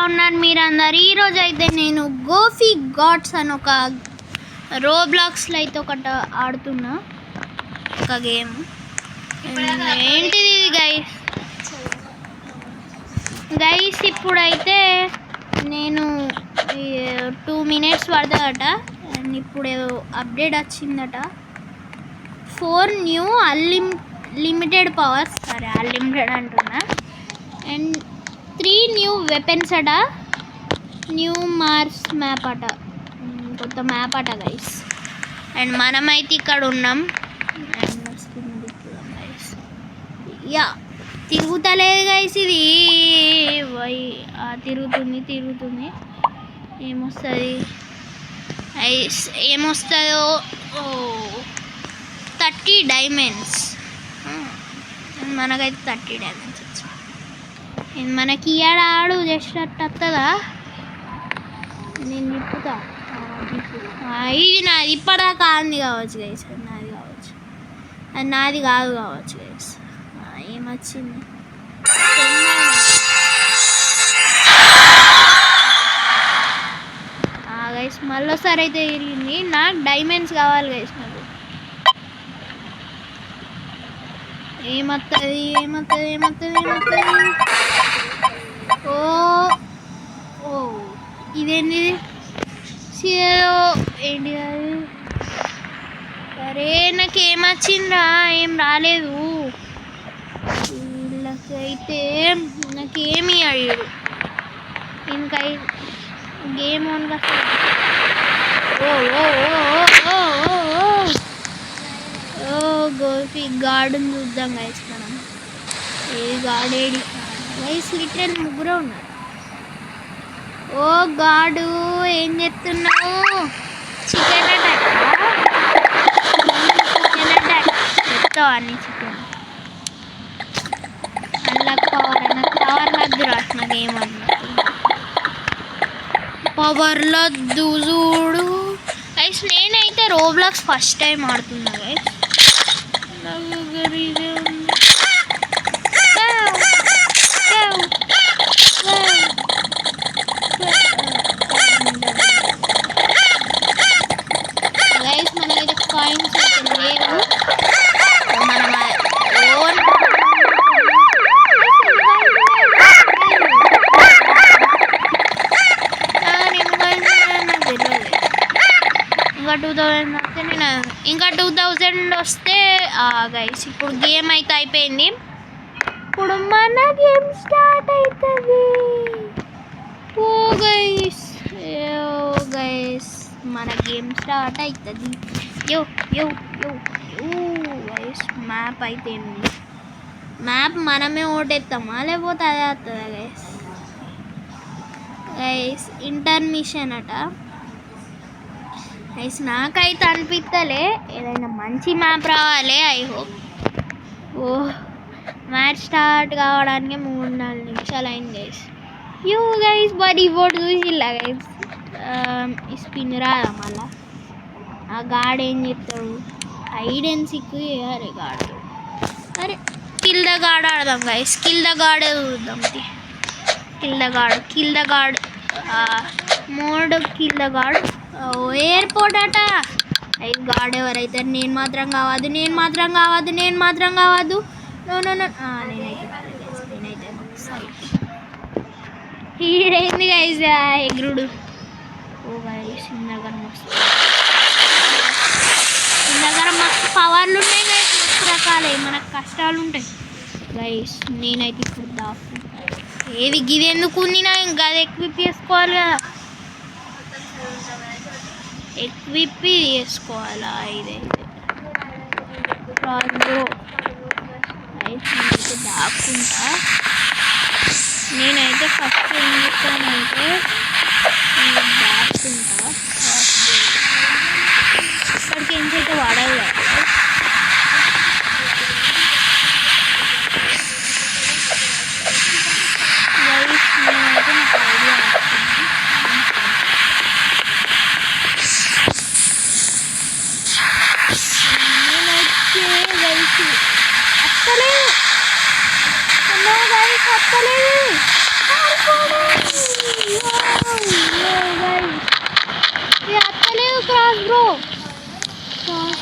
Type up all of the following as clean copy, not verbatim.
ఉన్నారు మీరందరు? ఈరోజు అయితే నేను గోఫీ గాడ్స్ అని ఒక రోబ్లాక్స్లో అయితే ఒకటి ఆడుతున్నా, ఒక గేమ్. ఏంటిది గైస్ ఇప్పుడైతే నేను 2 minutes పడుతుందట. అండ్ ఇప్పుడు అప్డేట్ వచ్చిందట, 4 న్యూ లిమిటెడ్ పవర్స్, సరే అన్లిమిటెడ్ అంటున్నా. అండ్ 3 న్యూ వెపన్స్ అట, న్యూ మార్స్ మ్యాప్ అట, కొత్త మ్యాప్ అట గైస్. అండ్ మనమైతే ఇక్కడ ఉన్నాం. అండ్ గైస్ యా తిరుగుతలేదు గైస్, ఇది తిరుగుతుంది. ఏమొస్తుందో 30 diamonds. మనకైతే 30 diamonds వచ్చింది. మనకి ఆడు జస్ట్ అట్ట వస్తుందా? నేను తిప్పుతా. ఇది నాది ఇప్పటిదాకా ఆంది కావచ్చు గైస్, అది నాది కాదు కావచ్చు గైస్. ఏమొచ్చింది గైస్, మళ్ళీసారి అయితే తిరిగింది. నాకు డైమండ్స్ కావాలి గైస్. నాకు ఏమవుతుంది? ఓ ఇదేంటి? ఏంటి అది? సరే నాకేమొచ్చిందా? ఏం రాలేదు. వీళ్ళకైతే నాకేమి అడిగారు. ఇంకా గేమ్ ఆన్గా గోఫీ గార్డెన్ చూద్దాం గైస్. మనం ఏ గార్డెన్ గైస్, లిటరల్ ముగ్గురే ఉన్నారు. ఓ గాడు ఏం చెప్తున్నావు? చికెన్ అటాక్ చెప్తావు అన్ని చికెన్. అన్లాక్ పవర్ లద్దు రాసు, నాకేమన్నా పవర్ లద్దు చూడు గైస్. నేనైతే రోబ్లాక్స్ ఫస్ట్ టైం ఆడుతున్నా గైస్. గైస్ మనకైతే కాయిన్స్ అయితే లేవు. మనం ఓన్ ఇంకా 2000 వస్తే గైస్. ఇప్పుడు గేమ్ అయితే అయిపోయింది. ఇప్పుడు మన గేమ్ స్టార్ట్ అవుతుంది. ఓ గైస్ మన గేమ్ స్టార్ట్ అవుతుంది. గైస్ మ్యాప్ అయితే మ్యాప్ మనమే ఓటేస్తామా లేకపోతే అదే వస్తుందా గైస్? ఇంటర్మిషన్ అట గైస్. నాకైతే అనిపిస్తలే ఏదైనా మంచి మ్యాప్ రావాలి. I hope. మ్యాచ్ స్టార్ట్ కావడానికి 3-4 నిమిషాలు అయింది గైస్. గైస్ బట్ ఈ బోర్డు చూసిల్లా గైస్? ఈ స్పిన్ రాదా మళ్ళా? ఆ గాడ్ ఏం చెప్తాడు? హైడ్ అండ్ సిక్ చేయాలి గాడ్. అరే కిల్ ద గాడ్ ఆడదాం గైస్. కిల్ ద గాడ్ చూద్దాం. Kill the God mode kill the God. Airport అట. అయ్యి గాడ్ ఎవరైతే నేను మాత్రం కావద్దు. నేనైతే ఈడైంది గైస్ ఎగ్రుడు. గైస్ చిన్నగా మస్తు పవర్లు ఉన్నాయి గైస్, మస్తు రకాలే. మనకు కష్టాలు ఉంటాయి గైస్. నేనైతే ఇప్పుడు ఏవి గిది ఎందుకు ఉంది? నా ఇంకా అది ఎక్విప్ చేసుకోవాలి కదా, ఎక్విప్ చేసుకోవాలా? ఇదైతే రాజు అయితే దాక్కుంటా. నేనైతే ఫస్ట్ ఏం చెప్తానంటే దాక్కుంటా. ఇక్కడికి ఏంటైతే వాడాలి కదా. నేనైతే నాకు ఐడియా వస్తుంది. అత్తలేదు.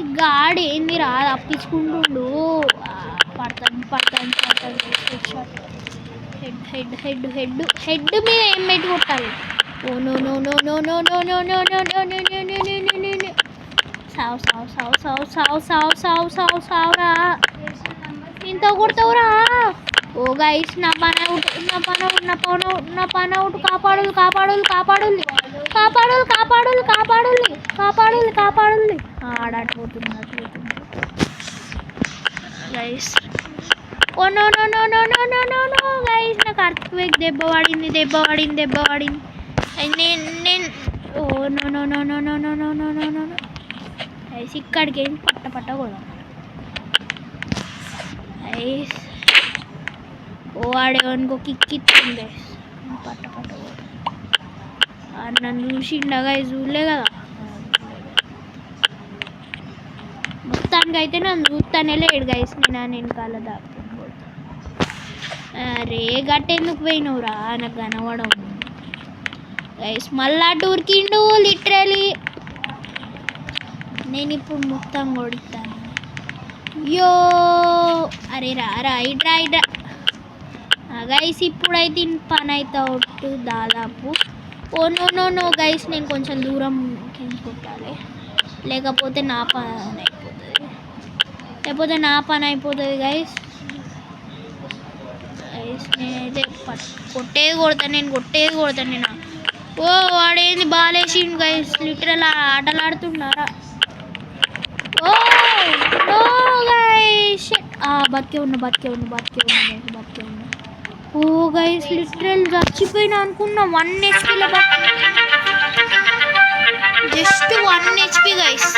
ఈ గాడి ఏంది రా తప్పించుకుంటుండు. పడతాను హెడ్ మీద ఏం పెట్టి కొట్టాలి. Oh no no no no no no no no no no no no no no no no no సావురా ఇంత కొడతావురా. ఓ గైస్ నా పని అవుట్ కాపాడుల్లి. ఆడపోతుంది guys. Oh no no no no no no no no guys నాకు earthquake దెబ్బ పడింది. నేను oh no no no no no no no no no no no guys ఇక్కడికి ఏం పట్ట కూడా గైస్. ఓ ఆడేవనుకో కిక్ ఇచ్చింది గైస్. పట్ట కూడా నన్ను చూసిండా గైస్, చూడలే కదా. మొత్తానికి అయితే నన్ను చూస్తానే లేడు గైస్. నేను కాల దాక్కుని అరే గట్టెందుకు పోయినవురా, నాకు కనవడం గైస్. మళ్ళా టూర్కిండు లిటరలీ. నేను ఇప్పుడు మొత్తం కొడతాను. యో అరే రా ఇడ్రా గైస్. ఇప్పుడైతే పని అయితే అవుట్ దాదాపు. Oh no no no guys నేను కొంచెం దూరం కొట్టాలి, లేకపోతే నా పని అయిపోతుంది గైస్. నేనైతే కొట్టేది కొడతాను నేను. ఓ వాడేంది బాలేసిండు గైస్, లిటరల్ ఆటలాడుతున్నారా. ఓ నో గైస్ బతికే ఉన్నా. ఓ గైస్ లిటరల్ చచ్చిపోయినా అనుకున్నా. 1 HPలో జస్ట్ 1 HP గైస్.